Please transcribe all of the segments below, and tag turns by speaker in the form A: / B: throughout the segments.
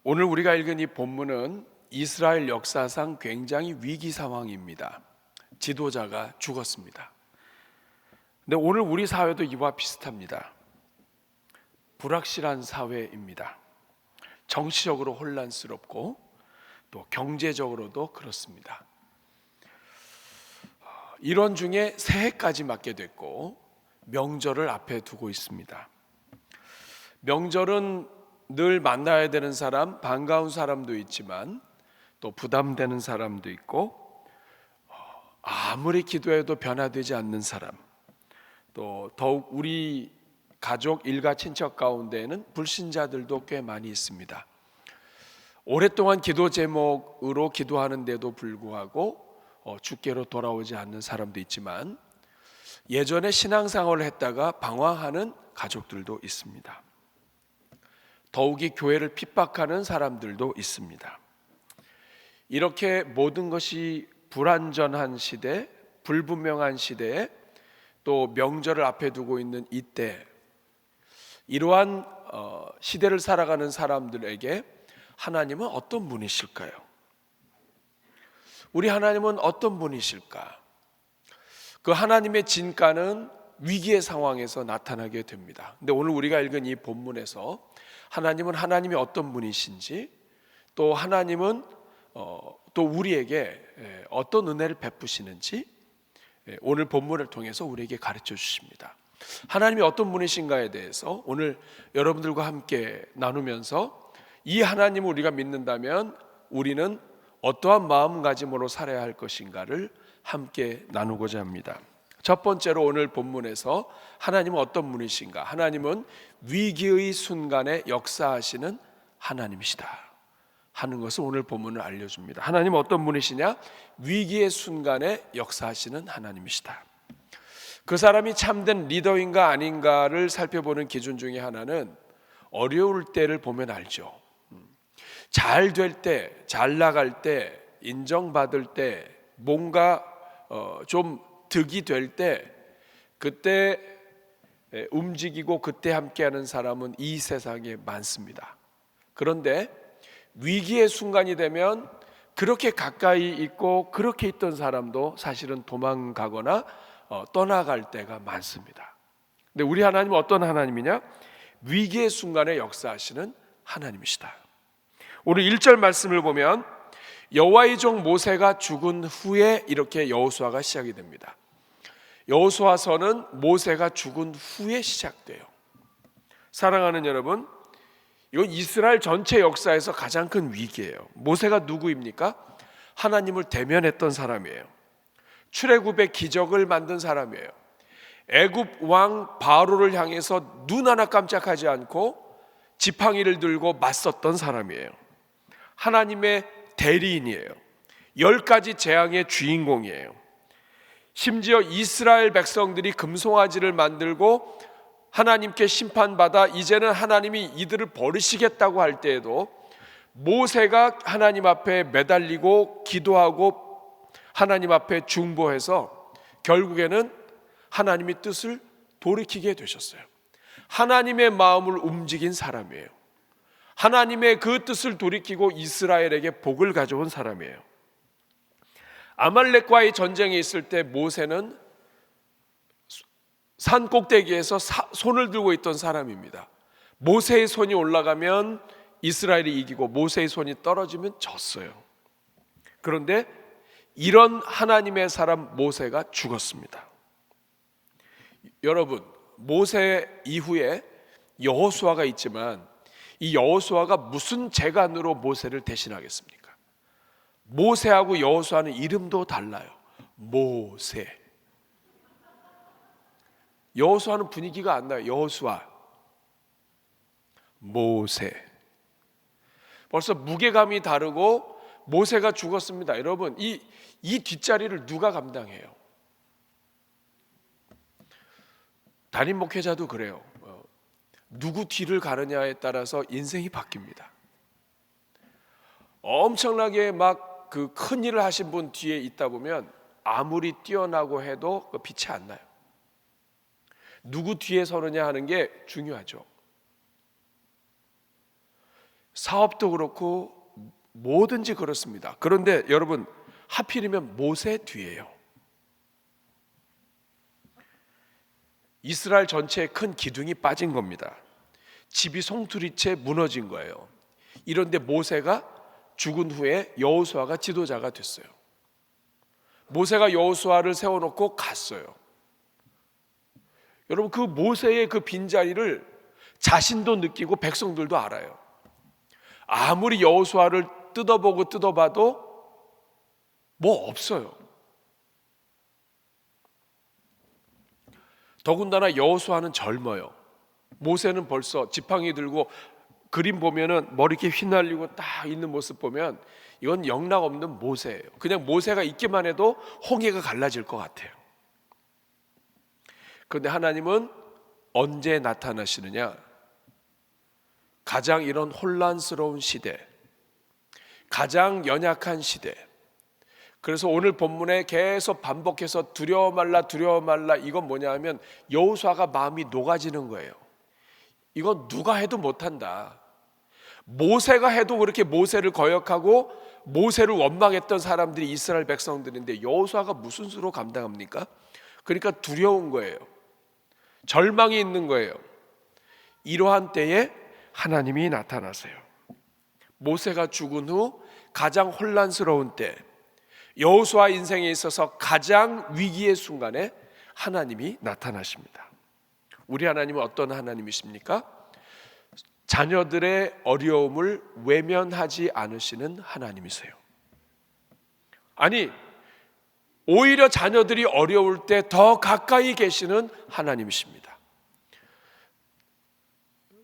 A: 오늘 우리가 읽은 이 본문은 이스라엘 역사상 굉장히 위기 상황입니다. 지도자가 죽었습니다. 근데 오늘 우리 사회도 이와 비슷합니다. 불확실한 사회입니다. 정치적으로 혼란스럽고 또 경제적으로도 그렇습니다. 이런 중에 새해까지 맞게 됐고 명절을 앞에 두고 있습니다. 명절은 늘 만나야 되는 사람, 반가운 사람도 있지만 또 부담되는 사람도 있고 아무리 기도해도 변화되지 않는 사람, 또 더욱 우리 가족, 일가, 친척 가운데에는 불신자들도 꽤 많이 있습니다. 오랫동안 기도 제목으로 기도하는데도 불구하고 주께로 돌아오지 않는 사람도 있지만 예전에 신앙생활을 했다가 방황하는 가족들도 있습니다. 더욱이 교회를 핍박하는 사람들도 있습니다. 이렇게 모든 것이 불안전한 시대, 불분명한 시대에 또 명절을 앞에 두고 있는 이때, 이러한 시대를 살아가는 사람들에게 하나님은 어떤 분이실까요? 우리 하나님은 어떤 분이실까? 그 하나님의 진가는 위기의 상황에서 나타나게 됩니다. 근데 오늘 우리가 읽은 이 본문에서 하나님은 하나님이 어떤 분이신지, 또 하나님은 또 우리에게 어떤 은혜를 베푸시는지 오늘 본문을 통해서 우리에게 가르쳐 주십니다. 하나님이 어떤 분이신가에 대해서 오늘 여러분들과 함께 나누면서 이 하나님을 우리가 믿는다면 우리는 어떠한 마음가짐으로 살아야 할 것인가를 함께 나누고자 합니다. 첫 번째로 오늘 본문에서 하나님은 어떤 분이신가? 하나님은 위기의 순간에 역사하시는 하나님이시다 하는 것을 오늘 본문은 알려줍니다. 하나님은 어떤 분이시냐? 위기의 순간에 역사하시는 하나님이시다. 그 사람이 참된 리더인가 아닌가를 살펴보는 기준 중에 하나는 어려울 때를 보면 알죠. 잘 될 때, 잘 나갈 때, 인정받을 때, 뭔가 좀 득이 될 때, 그때 움직이고 그때 함께하는 사람은 이 세상에 많습니다. 그런데 위기의 순간이 되면 그렇게 가까이 있고 그렇게 있던 사람도 사실은 도망가거나 떠나갈 때가 많습니다. 근데 우리 하나님은 어떤 하나님이냐? 위기의 순간에 역사하시는 하나님이시다. 오늘 1절 말씀을 보면 여호와의 종 모세가 죽은 후에 이렇게 여호수아가 시작이 됩니다. 여호수아서는 모세가 죽은 후에 시작돼요. 사랑하는 여러분, 이건 이스라엘 전체 역사에서 가장 큰 위기예요. 모세가 누구입니까? 하나님을 대면했던 사람이에요. 출애굽의 기적을 만든 사람이에요. 애굽 왕 바로를 향해서 눈 하나 깜짝하지 않고 지팡이를 들고 맞섰던 사람이에요. 하나님의 대리인이에요. 10가지 재앙의 주인공이에요. 심지어 이스라엘 백성들이 금송아지를 만들고 하나님께 심판받아 이제는 하나님이 이들을 버리시겠다고 할 때에도 모세가 하나님 앞에 매달리고 기도하고 하나님 앞에 중보해서 결국에는 하나님의 뜻을 돌이키게 되셨어요. 하나님의 마음을 움직인 사람이에요. 하나님의 그 뜻을 돌이키고 이스라엘에게 복을 가져온 사람이에요. 아말렉과의 전쟁이 있을 때 모세는 산 꼭대기에서 손을 들고 있던 사람입니다. 모세의 손이 올라가면 이스라엘이 이기고 모세의 손이 떨어지면 졌어요. 그런데 이런 하나님의 사람 모세가 죽었습니다. 여러분, 모세 이후에 여호수아가 있지만 이 여호수아가 무슨 재간으로 모세를 대신하겠습니까? 모세하고 여호수아는 이름도 달라요. 모세. 여호수아는 분위기가 안 나요. 여호수아, 모세. 벌써 무게감이 다르고 모세가 죽었습니다. 여러분, 이 뒷자리를 누가 감당해요? 담임 목회자도 그래요. 누구 뒤를 가느냐에 따라서 인생이 바뀝니다. 엄청나게 막 그 큰 일을 하신 분 뒤에 있다 보면 아무리 뛰어나고 해도 빛이 안 나요. 누구 뒤에 서느냐 하는 게 중요하죠. 사업도 그렇고 뭐든지 그렇습니다. 그런데 여러분, 하필이면 모세 뒤에요. 이스라엘 전체에 큰 기둥이 빠진 겁니다. 집이 송두리째 무너진 거예요. 이런데 모세가 죽은 후에 여호수아가 지도자가 됐어요. 모세가 여호수아를 세워놓고 갔어요. 여러분, 그 모세의 그 빈자리를 자신도 느끼고 백성들도 알아요. 아무리 여호수아를 뜯어보고 뜯어봐도 뭐 없어요. 더군다나 여호수아는 젊어요. 모세는 벌써 지팡이 들고 그림 보면은 머리 이렇게 휘날리고 딱 있는 모습 보면 이건 영락 없는 모세예요. 그냥 모세가 있기만 해도 홍해가 갈라질 것 같아요. 그런데 하나님은 언제 나타나시느냐? 가장 이런 혼란스러운 시대, 가장 연약한 시대. 그래서 오늘 본문에 계속 반복해서 두려워 말라 이건 뭐냐 하면 여호수아가 마음이 녹아지는 거예요. 이건 누가 해도 못한다. 모세가 해도 그렇게 모세를 거역하고 모세를 원망했던 사람들이 이스라엘 백성들인데 여호수아가 무슨 수로 감당합니까? 그러니까 두려운 거예요. 절망이 있는 거예요. 이러한 때에 하나님이 나타나세요. 모세가 죽은 후 가장 혼란스러운 때, 여호수아 인생에 있어서 가장 위기의 순간에 하나님이 나타나십니다. 우리 하나님은 어떤 하나님이십니까? 자녀들의 어려움을 외면하지 않으시는 하나님이세요. 아니, 오히려 자녀들이 어려울 때 더 가까이 계시는 하나님이십니다.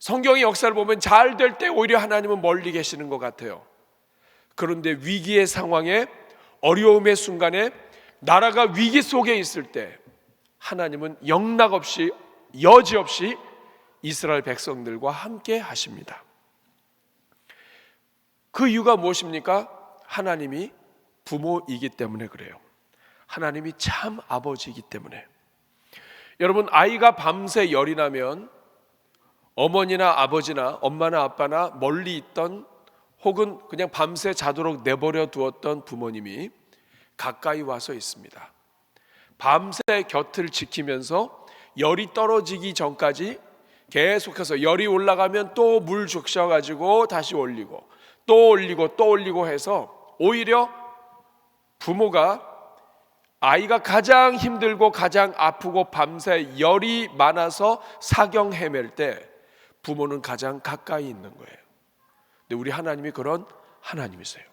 A: 성경의 역사를 보면 잘 될 때 오히려 하나님은 멀리 계시는 것 같아요. 그런데 위기의 상황에, 어려움의 순간에, 나라가 위기 속에 있을 때 하나님은 영락없이, 여지없이 이스라엘 백성들과 함께 하십니다. 그 이유가 무엇입니까? 하나님이 부모이기 때문에 그래요. 하나님이 참 아버지이기 때문에. 여러분, 아이가 밤새 열이 나면 어머니나 아버지나 엄마나 아빠나 멀리 있던 혹은 그냥 밤새 자도록 내버려 두었던 부모님이 가까이 와서 있습니다. 밤새 곁을 지키면서 열이 떨어지기 전까지 계속해서 열이 올라가면 또 물 적셔가지고 다시 올리고 또 올리고 또 올리고 해서 오히려 부모가 아이가 가장 힘들고 가장 아프고 밤새 열이 많아서 사경 헤맬 때 부모는 가장 가까이 있는 거예요. 근데 우리 하나님이 그런 하나님이세요.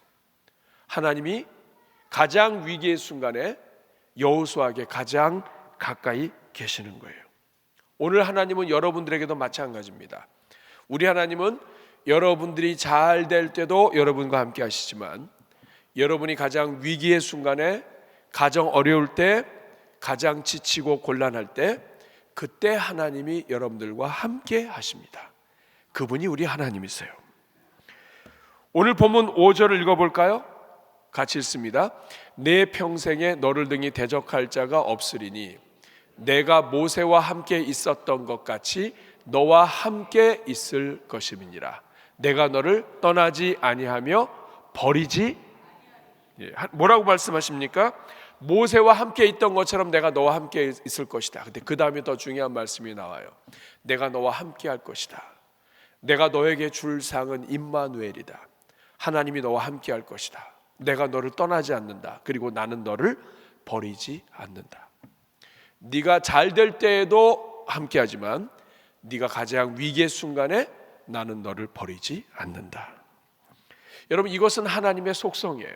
A: 하나님이 가장 위기의 순간에 여호수아에게 가장 가까이 계시는 거예요. 오늘 하나님은 여러분들에게도 마찬가지입니다. 우리 하나님은 여러분들이 잘 될 때도 여러분과 함께 하시지만 여러분이 가장 위기의 순간에, 가장 어려울 때, 가장 지치고 곤란할 때, 그때 하나님이 여러분들과 함께 하십니다. 그분이 우리 하나님이세요. 오늘 본문 5절을 읽어볼까요? 같이 읽습니다. 내 평생에 너를 등이 대적할 자가 없으리니 내가 모세와 함께 있었던 것 같이 너와 함께 있을 것임이니라. 내가 너를 떠나지 아니하며 버리지. 뭐라고 말씀하십니까? 모세와 함께 있던 것처럼 내가 너와 함께 있을 것이다. 근데 그 다음에 더 중요한 말씀이 나와요. 내가 너와 함께 할 것이다. 내가 너에게 줄 상은 임마누엘이다. 하나님이 너와 함께 할 것이다. 내가 너를 떠나지 않는다. 그리고 나는 너를 버리지 않는다. 네가 잘 될 때에도 함께 하지만 네가 가장 위기의 순간에 나는 너를 버리지 않는다. 여러분, 이것은 하나님의 속성이에요.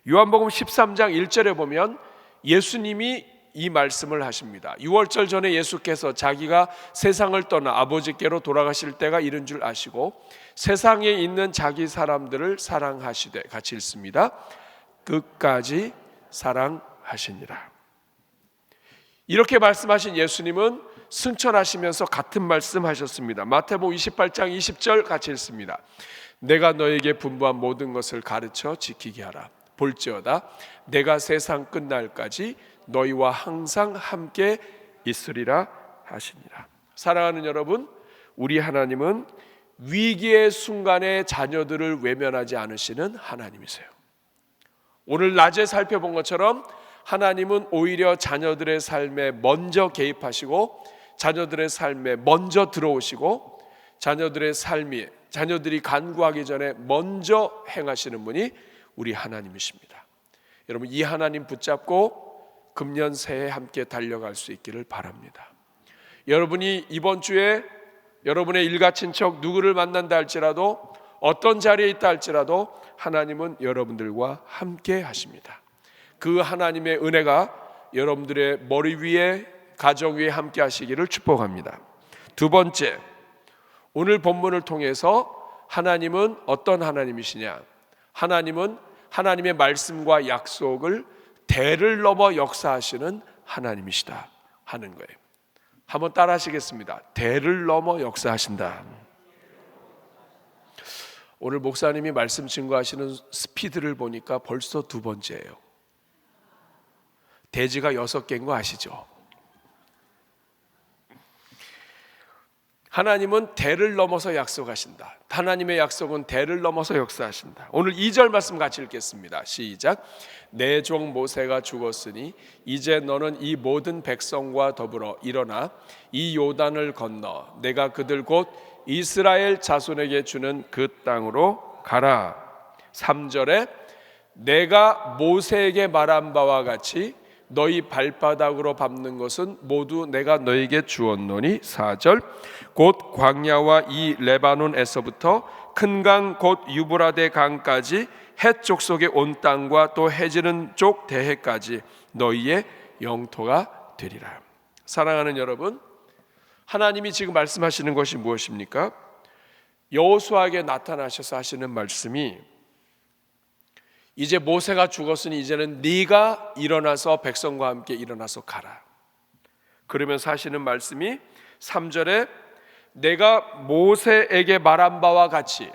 A: 요한복음 13장 1절에 보면 예수님이 이 말씀을 하십니다. 유월절 전에 예수께서 자기가 세상을 떠나 아버지께로 돌아가실 때가 이른 줄 아시고 세상에 있는 자기 사람들을 사랑하시되, 같이 읽습니다. 끝까지 사랑하시니라. 이렇게 말씀하신 예수님은 승천하시면서 같은 말씀하셨습니다. 마태복음 28장 20절 같이 읽습니다. 내가 너에게 분부한 모든 것을 가르쳐 지키게 하라. 볼지어다 내가 세상 끝날까지 너희와 항상 함께 있으리라 하시니라. 사랑하는 여러분, 우리 하나님은 위기의 순간에 자녀들을 외면하지 않으시는 하나님이세요. 오늘 낮에 살펴본 것처럼 하나님은 오히려 자녀들의 삶에 먼저 개입하시고 자녀들의 삶에 먼저 들어오시고 자녀들이 간구하기 전에 먼저 행하시는 분이 우리 하나님이십니다. 여러분, 이 하나님 붙잡고 금년 새해 함께 달려갈 수 있기를 바랍니다. 여러분이 이번 주에 여러분의 일가 친척 누구를 만난다 할지라도, 어떤 자리에 있다 할지라도 하나님은 여러분들과 함께 하십니다. 그 하나님의 은혜가 여러분들의 머리 위에, 가정 위에 함께 하시기를 축복합니다. 두 번째, 오늘 본문을 통해서 하나님은 어떤 하나님이시냐? 하나님은 하나님의 말씀과 약속을 대를 넘어 역사하시는 하나님이시다 하는 거예요. 한번 따라 하시겠습니다. 대를 넘어 역사하신다. 오늘 목사님이 말씀 증거하시는 스피드를 보니까 벌써 두 번째예요. 대지가 6개인 거 아시죠? 하나님은 대를 넘어서 약속하신다. 하나님의 약속은 대를 넘어서 역사하신다. 오늘 2절 말씀 같이 읽겠습니다. 시작. 내 종 모세가 죽었으니 이제 너는 이 모든 백성과 더불어 일어나 이 요단을 건너 내가 그들 곧 이스라엘 자손에게 주는 그 땅으로 가라. 3절에 내가 모세에게 말한 바와 같이 너희 발바닥으로 밟는 것은 모두 내가 너에게 주었노니. 4절 곧 광야와 이 레바논에서부터 큰 강 곧 유브라데 강까지 해쪽 속의 온 땅과 또 해지는 쪽 대해까지 너희의 영토가 되리라. 사랑하는 여러분, 하나님이 지금 말씀하시는 것이 무엇입니까? 여호수아에게 나타나셔서 하시는 말씀이, 이제 모세가 죽었으니 이제는 네가 일어나서 백성과 함께 일어나서 가라. 그러면서 하시는 말씀이 3절에 내가 모세에게 말한 바와 같이,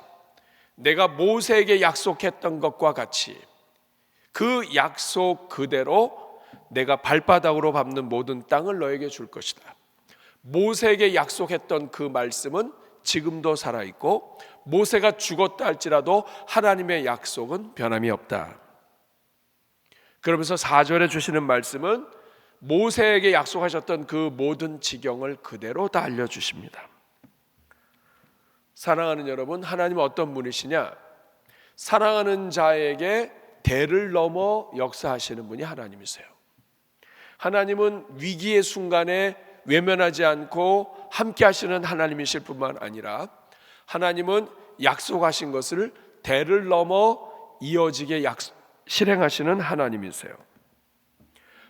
A: 내가 모세에게 약속했던 것과 같이 그 약속 그대로 내가 발바닥으로 밟는 모든 땅을 너에게 줄 것이다. 모세에게 약속했던 그 말씀은 지금도 살아있고 모세가 죽었다 할지라도 하나님의 약속은 변함이 없다. 그러면서 4절에 주시는 말씀은 모세에게 약속하셨던 그 모든 지경을 그대로 다 알려주십니다. 사랑하는 여러분, 하나님은 어떤 분이시냐? 사랑하는 자에게 대를 넘어 역사하시는 분이 하나님이세요. 하나님은 위기의 순간에 외면하지 않고 함께 하시는 하나님이실 뿐만 아니라 하나님은 약속하신 것을 대를 넘어 이어지게 실행하시는 하나님이세요.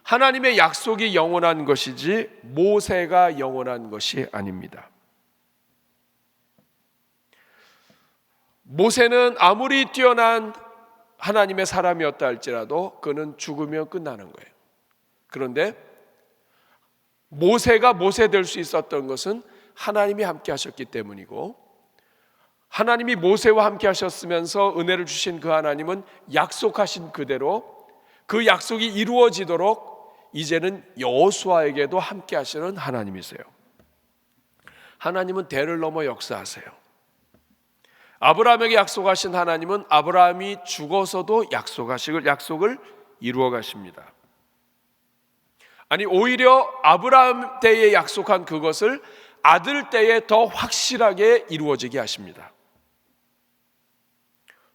A: 하나님의 약속이 영원한 것이지 모세가 영원한 것이 아닙니다. 모세는 아무리 뛰어난 하나님의 사람이었다 할지라도 그는 죽으면 끝나는 거예요. 그런데 모세가 모세 될 수 있었던 것은 하나님이 함께 하셨기 때문이고, 하나님이 모세와 함께 하셨으면서 은혜를 주신 그 하나님은 약속하신 그대로 그 약속이 이루어지도록 이제는 여호수아에게도 함께 하시는 하나님이세요. 하나님은 대를 넘어 역사하세요. 아브라함에게 약속하신 하나님은 아브라함이 죽어서도 약속을 이루어 가십니다. 아니, 오히려 아브라함 때에 약속한 그것을 아들 때에 더 확실하게 이루어지게 하십니다.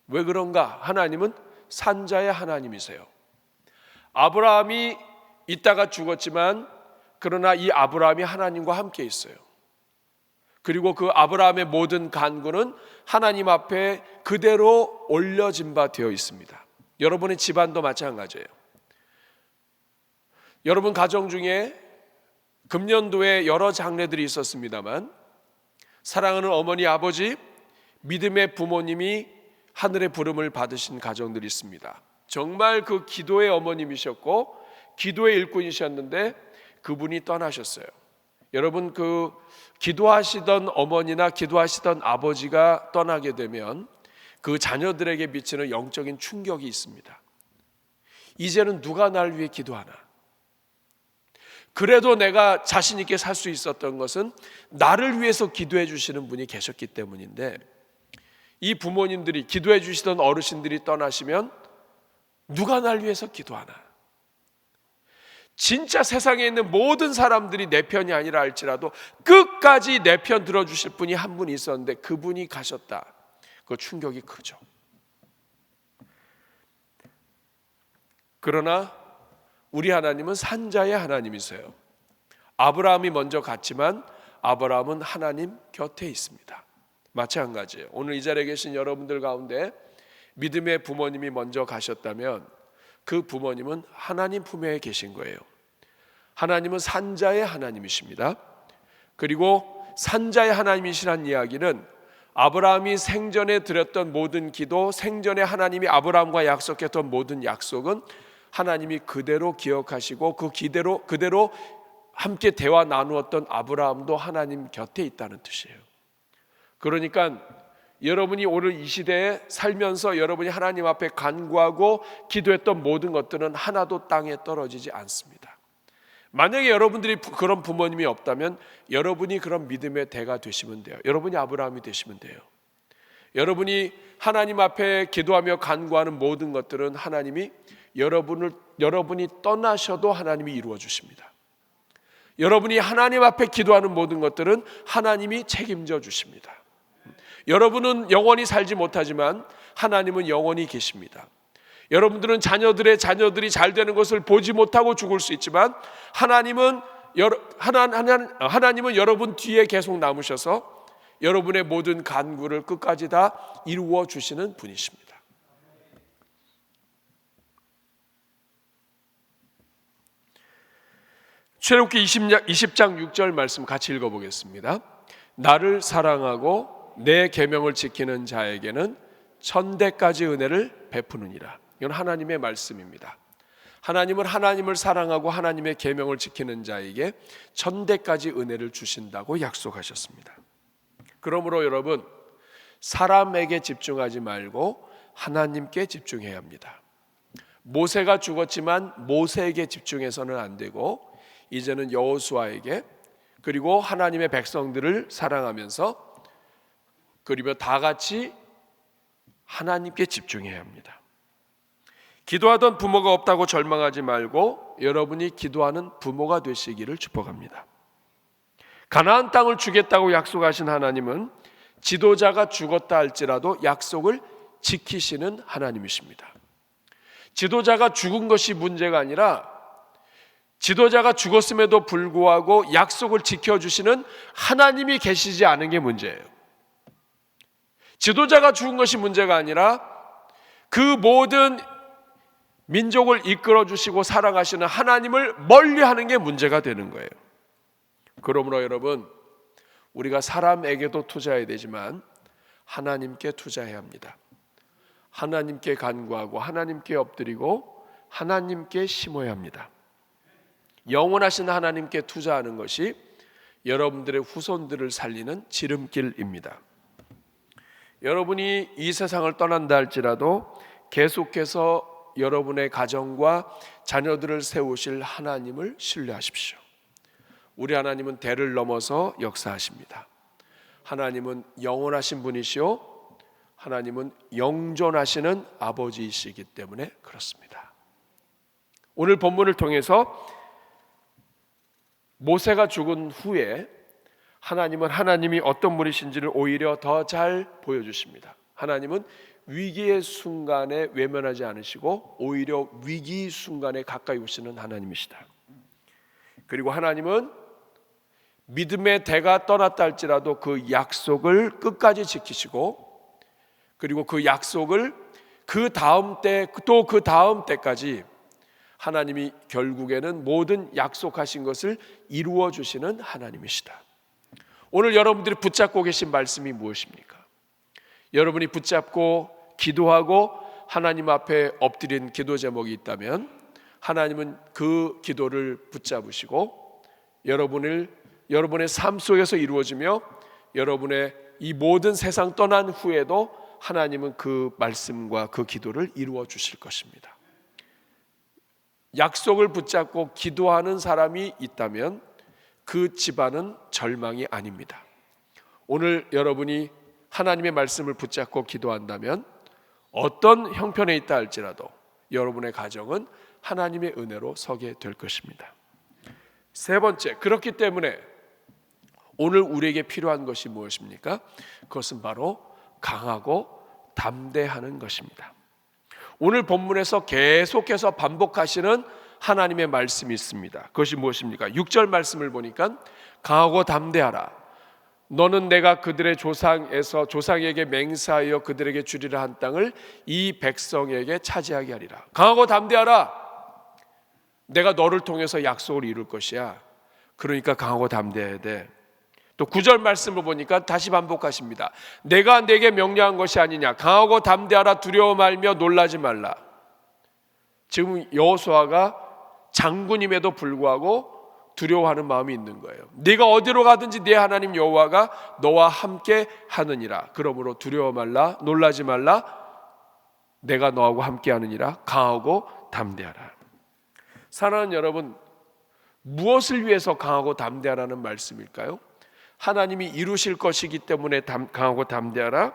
A: 왜 그런가? 하나님은 산자의 하나님이세요. 아브라함이 있다가 죽었지만 그러나 이 아브라함이 하나님과 함께 있어요. 그리고 그 아브라함의 모든 간구는 하나님 앞에 그대로 올려진 바 되어 있습니다. 여러분의 집안도 마찬가지예요. 여러분 가정 중에 금년도에 여러 장례들이 있었습니다만 사랑하는 어머니, 아버지, 믿음의 부모님이 하늘의 부름을 받으신 가정들이 있습니다. 정말 그 기도의 어머님이셨고 기도의 일꾼이셨는데 그분이 떠나셨어요. 여러분, 그 기도하시던 어머니나 기도하시던 아버지가 떠나게 되면 그 자녀들에게 미치는 영적인 충격이 있습니다. 이제는 누가 날 위해 기도하나? 그래도 내가 자신 있게 살 수 있었던 것은 나를 위해서 기도해 주시는 분이 계셨기 때문인데, 이 부모님들이, 기도해 주시던 어르신들이 떠나시면 누가 날 위해서 기도하나? 진짜 세상에 있는 모든 사람들이 내 편이 아니라 할지라도 끝까지 내 편 들어주실 분이 한 분이 있었는데 그분이 가셨다. 그 충격이 크죠. 그러나 우리 하나님은 산자의 하나님이세요. 아브라함이 먼저 갔지만 아브라함은 하나님 곁에 있습니다. 마찬가지예요. 오늘 이 자리에 계신 여러분들 가운데 믿음의 부모님이 먼저 가셨다면 그 부모님은 하나님 품에 계신 거예요. 하나님은 산자의 하나님이십니다. 그리고 산자의 하나님이시란 이야기는 아브라함이 생전에 드렸던 모든 기도, 생전에 하나님이 아브라함과 약속했던 모든 약속은 하나님이 그대로 기억하시고 그대로 함께 대화 나누었던 아브라함도 하나님 곁에 있다는 뜻이에요. 그러니까 여러분이 오늘 이 시대에 살면서 여러분이 하나님 앞에 간구하고 기도했던 모든 것들은 하나도 땅에 떨어지지 않습니다. 만약에 여러분들이 그런 부모님이 없다면 여러분이 그런 믿음의 대가 되시면 돼요. 여러분이 아브라함이 되시면 돼요. 여러분이 하나님 앞에 기도하며 간구하는 모든 것들은 하나님이 여러분이 떠나셔도 하나님이 이루어 주십니다. 여러분이 하나님 앞에 기도하는 모든 것들은 하나님이 책임져 주십니다. 여러분은 영원히 살지 못하지만 하나님은 영원히 계십니다. 여러분들은 자녀들이 잘 되는 것을 보지 못하고 죽을 수 있지만 하나님은 여러분 뒤에 계속 남으셔서 여러분의 모든 간구를 끝까지 다 이루어 주시는 분이십니다. 출애굽기 20장 6절 말씀 같이 읽어보겠습니다. 나를 사랑하고 내 계명을 지키는 자에게는 천대까지 은혜를 베푸느니라. 이건 하나님의 말씀입니다. 하나님은 하나님을 사랑하고 하나님의 계명을 지키는 자에게 천대까지 은혜를 주신다고 약속하셨습니다. 그러므로 여러분, 사람에게 집중하지 말고 하나님께 집중해야 합니다. 모세가 죽었지만 모세에게 집중해서는 안 되고 이제는 여호수아에게, 그리고 하나님의 백성들을 사랑하면서, 그리고 다 같이 하나님께 집중해야 합니다. 기도하던 부모가 없다고 절망하지 말고 여러분이 기도하는 부모가 되시기를 축복합니다. 가나안 땅을 주겠다고 약속하신 하나님은 지도자가 죽었다 할지라도 약속을 지키시는 하나님이십니다. 지도자가 죽은 것이 문제가 아니라 지도자가 죽었음에도 불구하고 약속을 지켜주시는 하나님이 계시지 않은 게 문제예요. 지도자가 죽은 것이 문제가 아니라 그 모든 민족을 이끌어 주시고 사랑하시는 하나님을 멀리하는 게 문제가 되는 거예요. 그러므로 여러분, 우리가 사람에게도 투자해야 되지만 하나님께 투자해야 합니다. 하나님께 간구하고 하나님께 엎드리고 하나님께 심어야 합니다. 영원하신 하나님께 투자하는 것이 여러분들의 후손들을 살리는 지름길입니다. 여러분이 이 세상을 떠난다 할지라도 계속해서 여러분의 가정과 자녀들을 세우실 하나님을 신뢰하십시오. 우리 하나님은 대를 넘어서 역사하십니다. 하나님은 영원하신 분이시오, 하나님은 영존하시는 아버지이시기 때문에 그렇습니다. 오늘 본문을 통해서 모세가 죽은 후에 하나님이 어떤 분이신지를 오히려 더 잘 보여주십니다. 하나님은 위기의 순간에 외면하지 않으시고 오히려 위기 순간에 가까이 오시는 하나님이시다. 그리고 하나님은 믿음의 대가 떠났다 할지라도 그 약속을 끝까지 지키시고, 그리고 그 약속을 그 다음 때 또 그 다음 때까지 하나님이 결국에는 모든 약속하신 것을 이루어 주시는 하나님이시다. 오늘 여러분들이 붙잡고 계신 말씀이 무엇입니까? 여러분이 붙잡고 기도하고 하나님 앞에 엎드린 기도 제목이 있다면 하나님은 그 기도를 붙잡으시고 여러분의 삶 속에서 이루어지며 여러분의 이 모든 세상 떠난 후에도 하나님은 그 말씀과 그 기도를 이루어 주실 것입니다. 약속을 붙잡고 기도하는 사람이 있다면 그 집안은 절망이 아닙니다. 오늘 여러분이 하나님의 말씀을 붙잡고 기도한다면 어떤 형편에 있다 할지라도 여러분의 가정은 하나님의 은혜로 서게 될 것입니다. 세 번째, 그렇기 때문에 오늘 우리에게 필요한 것이 무엇입니까? 그것은 바로 강하고 담대하는 것입니다. 오늘 본문에서 계속해서 반복하시는 하나님의 말씀이 있습니다. 그것이 무엇입니까? 6절 말씀을 보니까 강하고 담대하라. 너는 내가 그들의 조상에게 맹세하여 그들에게 주리라 한 땅을 이 백성에게 차지하게 하리라. 강하고 담대하라. 내가 너를 통해서 약속을 이룰 것이야. 그러니까 강하고 담대해야 돼. 또 9절 말씀을 보니까 다시 반복하십니다. 내가 내게 명령한 것이 아니냐. 강하고 담대하라. 두려워 말며 놀라지 말라. 지금 여호수아가 장군임에도 불구하고 두려워하는 마음이 있는 거예요. 네가 어디로 가든지 네 하나님 여호와가 너와 함께 하느니라. 그러므로 두려워 말라, 놀라지 말라. 내가 너하고 함께 하느니라. 강하고 담대하라. 사랑하는 여러분, 무엇을 위해서 강하고 담대하라는 말씀일까요? 하나님이 이루실 것이기 때문에 강하고 담대하라.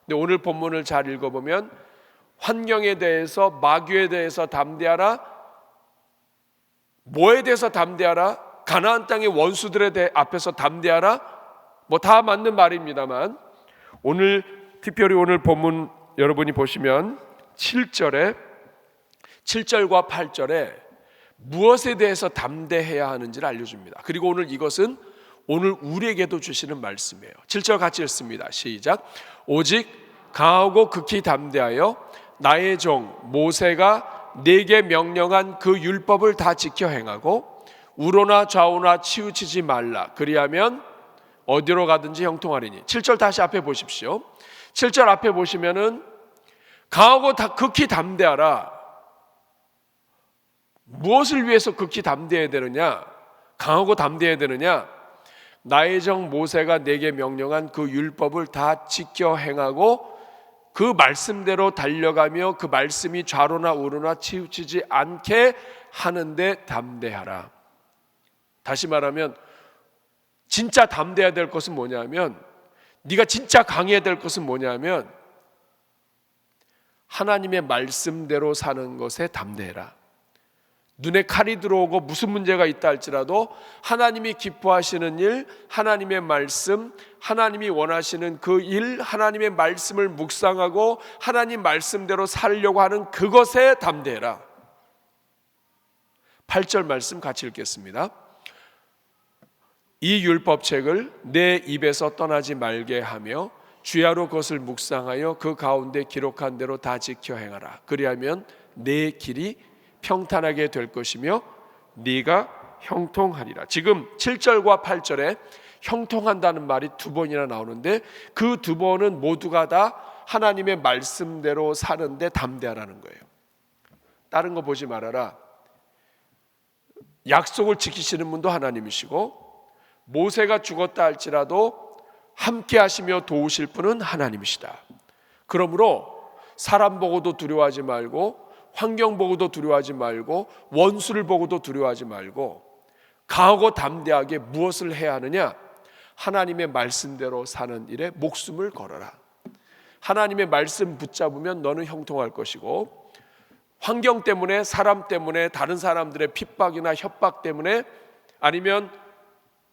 A: 근데 오늘 본문을 잘 읽어보면 환경에 대해서, 마귀에 대해서 담대하라. 뭐에 대해서 담대하라? 가나안 땅의 원수들에 앞에서 담대하라? 뭐 다 맞는 말입니다만 오늘 특별히 오늘 본문 여러분이 보시면 7절과 8절에 무엇에 대해서 담대해야 하는지를 알려줍니다. 그리고 오늘 이것은 오늘 우리에게도 주시는 말씀이에요. 7절 같이 읽습니다. 시작. 오직 강하고 극히 담대하여 나의 종 모세가 내게 명령한 그 율법을 다 지켜 행하고 우로나 좌우나 치우치지 말라. 그리하면 어디로 가든지 형통하리니. 7절 다시 앞에 보십시오. 7절 앞에 보시면은 강하고 극히 담대하라. 무엇을 위해서 극히 담대해야 되느냐? 강하고 담대해야 되느냐? 나의 종 모세가 내게 명령한 그 율법을 다 지켜 행하고 그 말씀대로 달려가며 그 말씀이 좌로나 우로나 치우치지 않게 하는데 담대하라. 다시 말하면 진짜 담대해야 될 것은 뭐냐면, 네가 진짜 강해야 될 것은 뭐냐면 하나님의 말씀대로 사는 것에 담대해라. 눈에 칼이 들어오고 무슨 문제가 있다 할지라도 하나님이 기뻐하시는 일, 하나님의 말씀, 하나님이 원하시는 그 일, 하나님의 말씀을 묵상하고 하나님 말씀대로 살려고 하는 그것에 담대해라. 8절 말씀 같이 읽겠습니다. 이 율법책을 내 입에서 떠나지 말게 하며 주야로 그것을 묵상하여 그 가운데 기록한 대로 다 지켜 행하라. 그리하면 내 길이 평탄하게 될 것이며 네가 형통하리라. 지금 7절과 8절에 형통한다는 말이 두 번이나 나오는데 그 두 번은 모두가 다 하나님의 말씀대로 사는데 담대하라는 거예요. 다른 거 보지 말아라. 약속을 지키시는 분도 하나님이시고 모세가 죽었다 할지라도 함께 하시며 도우실 분은 하나님이시다. 그러므로 사람 보고도 두려워하지 말고 환경 보고도 두려워하지 말고 원수를 보고도 두려워하지 말고 강하고 담대하게 무엇을 해야 하느냐? 하나님의 말씀대로 사는 일에 목숨을 걸어라. 하나님의 말씀 붙잡으면 너는 형통할 것이고 환경 때문에, 사람 때문에, 다른 사람들의 핍박이나 협박 때문에 아니면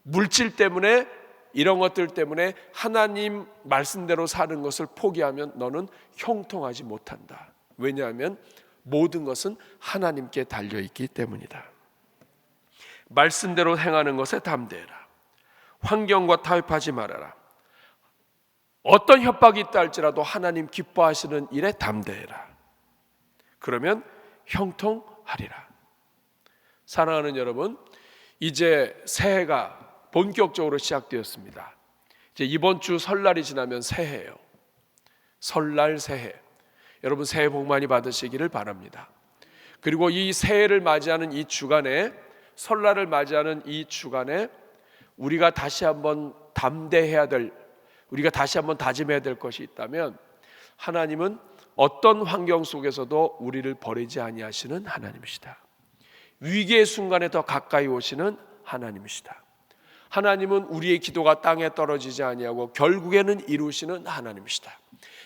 A: 물질 때문에, 이런 것들 때문에 하나님 말씀대로 사는 것을 포기하면 너는 형통하지 못한다. 왜냐하면 모든 것은 하나님께 달려있기 때문이다. 말씀대로 행하는 것에 담대해라. 환경과 타협하지 말아라. 어떤 협박이 있다 할지라도 하나님 기뻐하시는 일에 담대해라. 그러면 형통하리라. 사랑하는 여러분, 이제 새해가 본격적으로 시작되었습니다. 이제 이번 주 설날이 지나면 새해예요. 설날 새해. 여러분 새해 복 많이 받으시기를 바랍니다. 그리고 이 새해를 맞이하는 이 주간에, 설날을 맞이하는 이 주간에 우리가 다시 한번 담대해야 될, 우리가 다시 한번 다짐해야 될 것이 있다면 하나님은 어떤 환경 속에서도 우리를 버리지 아니하시는 하나님이시다. 위기의 순간에 더 가까이 오시는 하나님이시다. 하나님은 우리의 기도가 땅에 떨어지지 아니하고 결국에는 이루시는 하나님이시다.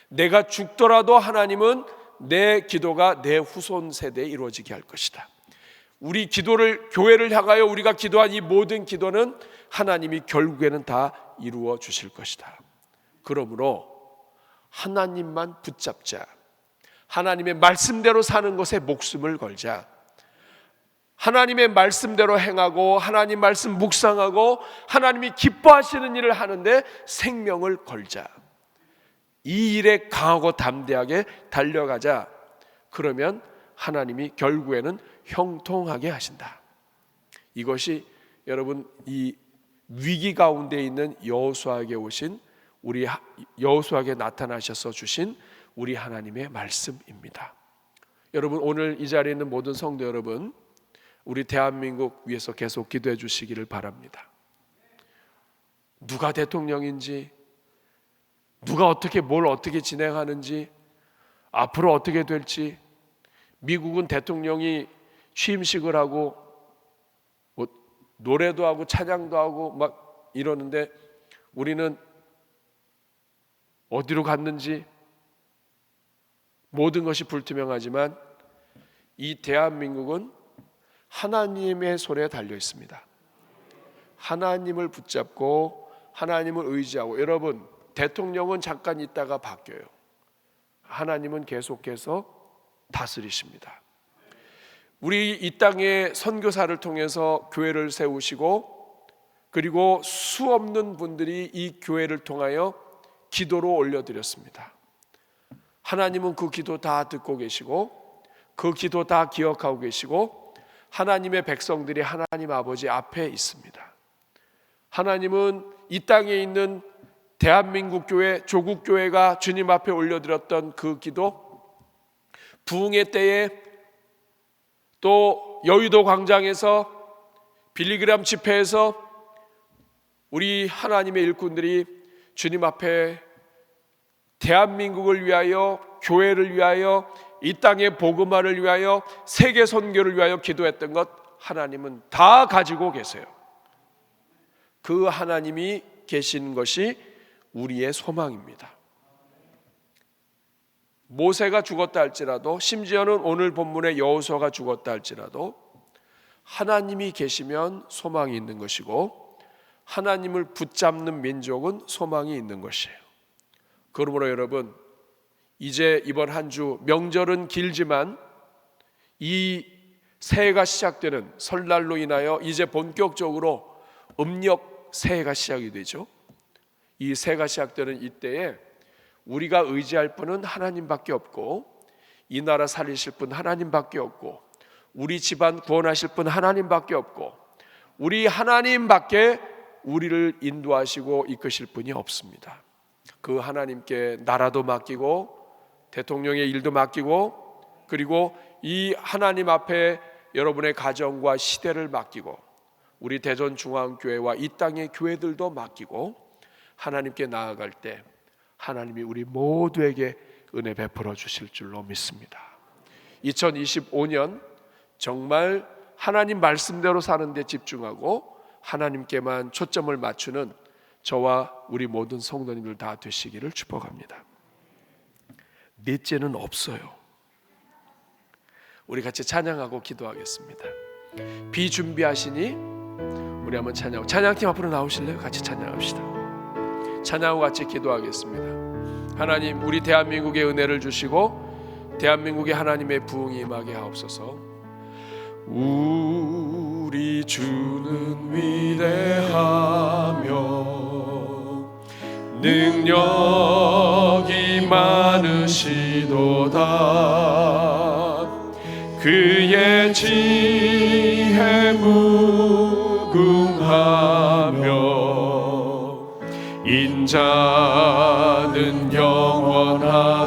A: 내가 죽더라도 하나님은 내 기도가 내 후손 세대에 이루어지게 할 것이다. 우리 기도를, 교회를 향하여 우리가 기도한 이 모든 기도는 하나님이 결국에는 다 이루어 주실 것이다. 그러므로 하나님만 붙잡자. 하나님의 말씀대로 사는 것에 목숨을 걸자. 하나님의 말씀대로 행하고 하나님 말씀 묵상하고 하나님이 기뻐하시는 일을 하는데 생명을 걸자. 이 일에 강하고 담대하게 달려가자. 그러면 하나님이 결국에는 형통하게 하신다. 이것이 여러분 이 위기 가운데 있는 여호수아에게 오신 우리 여호수아에게 나타나셔서 주신 우리 하나님의 말씀입니다. 여러분 오늘 이 자리에 있는 모든 성도 여러분, 우리 대한민국 위해서 계속 기도해 주시기를 바랍니다. 누가 대통령인지, 누가 뭘 어떻게 진행하는지, 앞으로 어떻게 될지, 미국은 대통령이 취임식을 하고 뭐 노래도 하고 찬양도 하고 막 이러는데 우리는 어디로 갔는지 모든 것이 불투명하지만 이 대한민국은 하나님의 손에 달려 있습니다. 하나님을 붙잡고 하나님을 의지하고, 여러분 대통령은 잠깐 있다가 바뀌어요. 하나님은 계속해서 다스리십니다. 우리 이 땅에 선교사를 통해서 교회를 세우시고, 그리고 수없는 분들이 이 교회를 통하여 기도로 올려드렸습니다. 하나님은 그 기도 다 듣고 계시고 그 기도 다 기억하고 계시고 하나님의 백성들이 하나님 아버지 앞에 있습니다. 하나님은 이 땅에 있는 대한민국 교회, 조국 교회가 주님 앞에 올려드렸던 그 기도, 부흥의 때에 또 여의도 광장에서 빌리그람 집회에서 우리 하나님의 일꾼들이 주님 앞에 대한민국을 위하여, 교회를 위하여, 이 땅의 복음화를 위하여, 세계 선교를 위하여 기도했던 것 하나님은 다 가지고 계세요. 그 하나님이 계신 것이 우리의 소망입니다. 모세가 죽었다 할지라도, 심지어는 오늘 본문의 여호수아가 죽었다 할지라도 하나님이 계시면 소망이 있는 것이고 하나님을 붙잡는 민족은 소망이 있는 것이에요. 그러므로 여러분, 이제 이번 한 주 명절은 길지만 이 새해가 시작되는 설날로 인하여 이제 본격적으로 음력 새해가 시작이 되죠. 이 새해가 시작되는 이때에 우리가 의지할 분은 하나님밖에 없고, 이 나라 살리실 분 하나님밖에 없고, 우리 집안 구원하실 분 하나님밖에 없고, 우리 하나님밖에 우리를 인도하시고 이끄실 분이 없습니다. 그 하나님께 나라도 맡기고 대통령의 일도 맡기고, 그리고 이 하나님 앞에 여러분의 가정과 시대를 맡기고 우리 대전중앙교회와 이 땅의 교회들도 맡기고 하나님께 나아갈 때 하나님이 우리 모두에게 은혜 베풀어 주실 줄로 믿습니다. 2025년 정말 하나님 말씀대로 사는 데 집중하고 하나님께만 초점을 맞추는 저와 우리 모든 성도님들 다 되시기를 축복합니다. 넷째는 없어요. 우리 같이 찬양하고 기도하겠습니다. 비준비하시니 우리 한번 찬양하고, 찬양팀 앞으로 나오실래요? 같이 찬양합시다. 찬양하고 같이 기도하겠습니다. 하나님, 우리 대한민국에 은혜를 주시고 대한민국에 하나님의 부흥이 임하게 하옵소서. 우리 주는 위대하며 능력이 많으시도다. 그의 지혜 무궁하며 인자는 영원하도다.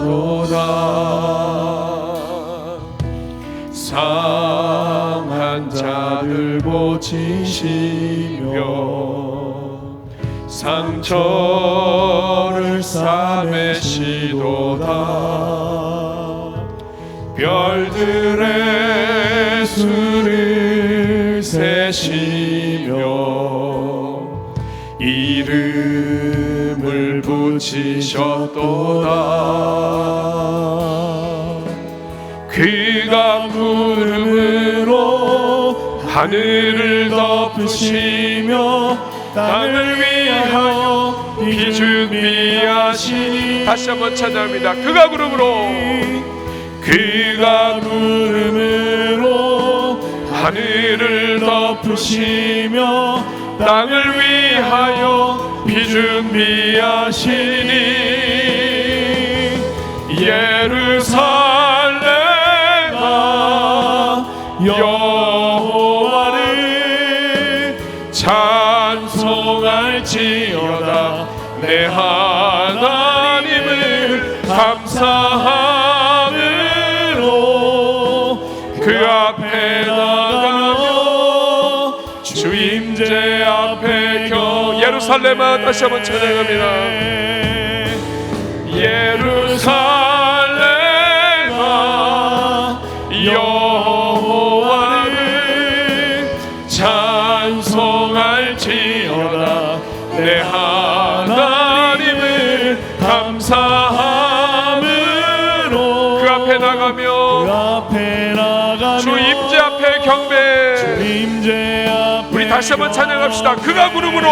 A: 상한 자를 고치시며 상처를 싸매시도다. 별들의 수를 계시며 이름을 붙이셨도다. 그가 구름으로 하늘을 덮으시며 땅을 위하여 비 준비하시니. 다시 한번 찬양합니다. 그가 구름으로 하늘을 덮으시며 땅을 위하여 비 준비하시니. 예루살렘아 여호와를 찬송할지어다. 내 하나님을 감사함으로 그 앞에 나가며 주 임재 앞에 예루살렘아. 다시 한번 찬양합니다. 예루살렘아 여호와를 찬송할지어다. 내 하나님을 감사함으로 그 앞에 나가며 주 임재 앞에 경배. 우리 다시 한번 찬양합시다. 그가 구름으로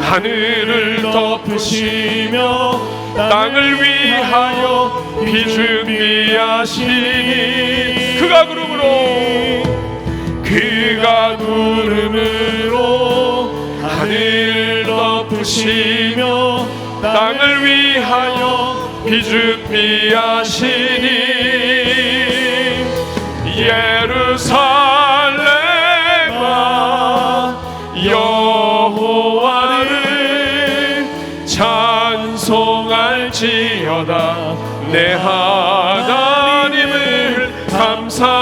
A: 하늘을 덮으시며 땅을 위하여 비 준비하시니. 그가 구름으로 하늘을 덮으시며 땅을 위하여 비 준비하시니. 예루살렘아 여호와를 찬송할지어다. 내 하나님을 감사함으로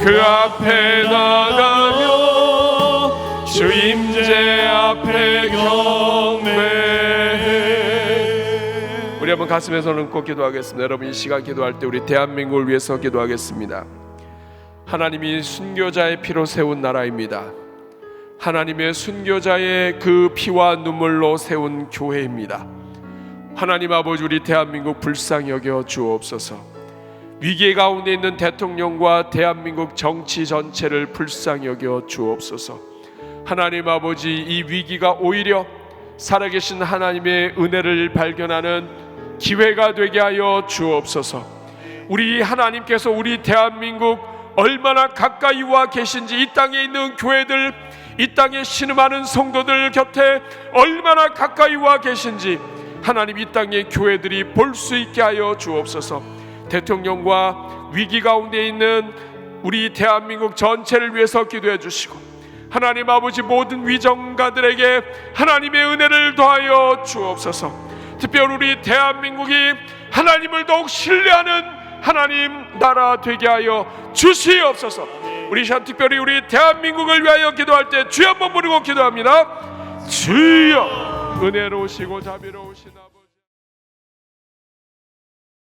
A: 그 앞에 나가며 주 임재 앞에 경배해. 우리 한번 가슴에 손을 얹고 기도하겠습니다. 여러분, 이 시간 기도할 때 우리 대한민국을 위해서 기도하겠습니다. 하나님이 순교자의 피로 세운 나라입니다. 하나님의 순교자의 그 피와 눈물로 세운 교회입니다. 하나님 아버지, 우리 대한민국 불쌍히 여겨 주옵소서. 위기 가운데 있는 대통령과 대한민국 정치 전체를 불쌍히 여겨 주옵소서. 하나님 아버지, 이 위기가 오히려 살아계신 하나님의 은혜를 발견하는 기회가 되게 하여 주옵소서. 우리 하나님께서 우리 대한민국 얼마나 가까이 와 계신지, 이 땅에 있는 교회들, 이 땅에 신음하는 성도들 곁에 얼마나 가까이 와 계신지 하나님, 이 땅의 교회들이 볼 수 있게 하여 주옵소서. 대통령과 위기 가운데 있는 우리 대한민국 전체를 위해서 기도해 주시고, 하나님 아버지, 모든 위정가들에게 하나님의 은혜를 더하여 주옵소서. 특별히 우리 대한민국이 하나님을 더욱 신뢰하는 하나님 나라 되게 하여 주시옵소서. 우리 시간 특별히 우리 대한민국을 위하여 기도할 때 주여 한번 부르고 기도합니다. 주여, 은혜로우시고 자비로우신 아버지.